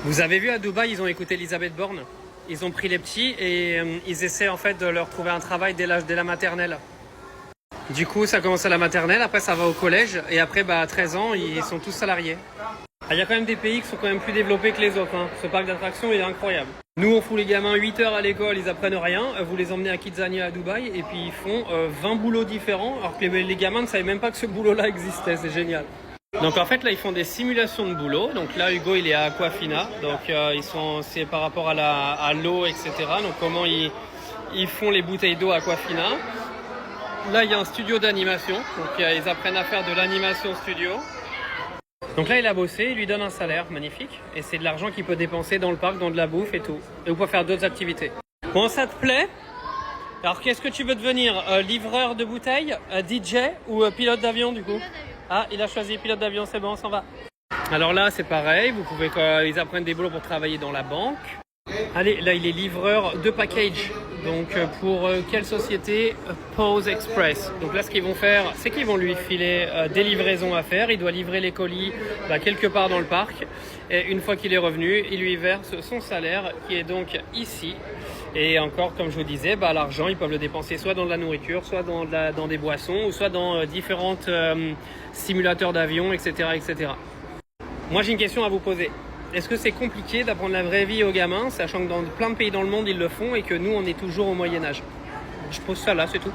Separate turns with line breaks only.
Vous avez vu à Dubaï, ils ont écouté Elisabeth Borne. Ils ont pris les petits et ils essaient en fait de leur trouver un travail dès la maternelle. Du coup, ça commence à la maternelle, après ça va au collège et après à 13 ans, ils sont tous salariés. Il y a quand même des pays qui sont quand même plus développés que les autres. Ce parc d'attractions est incroyable. Nous, on fout les gamins 8 heures à l'école, ils apprennent rien. Vous les emmenez à Kidzania à Dubaï et puis ils font 20 boulots différents alors que les gamins ne savaient même pas que ce boulot-là existait. C'est génial. Donc en fait là ils font des simulations de boulot. Donc là Hugo il est à Aquafina. Donc c'est par rapport à l'eau, etc. Donc comment ils font les bouteilles d'eau à Aquafina. Là il y a un studio d'animation. Donc ils apprennent à faire de l'animation studio. Donc là il a bossé, il lui donne un salaire magnifique. Et c'est de l'argent qu'il peut dépenser dans le parc, dans de la bouffe et tout. Et vous pouvez faire d'autres activités. Bon, ça te plaît? Alors qu'est-ce que tu veux devenir? Livreur de bouteilles, DJ ou pilote d'avion du coup? Ah, il a choisi pilote d'avion, c'est bon, on s'en va. Alors là, c'est pareil, ils apprennent des boulots pour travailler dans la banque. Allez, là, il est livreur de package. Donc, pour quelle société? Pose Express. Donc là, ce qu'ils vont faire, c'est qu'ils vont lui filer des livraisons à faire. Il doit livrer les colis quelque part dans le parc. Et une fois qu'il est revenu, il lui verse son salaire, qui est donc ici. Et encore, comme je vous disais, l'argent, ils peuvent le dépenser soit dans de la nourriture, soit dans des boissons, ou soit dans différentes simulateurs d'avion, etc., etc. Moi, j'ai une question à vous poser. Est-ce que c'est compliqué d'apprendre la vraie vie aux gamins, sachant que dans plein de pays dans le monde, ils le font, et que nous, on est toujours au Moyen-Âge? Je pose ça là, c'est tout.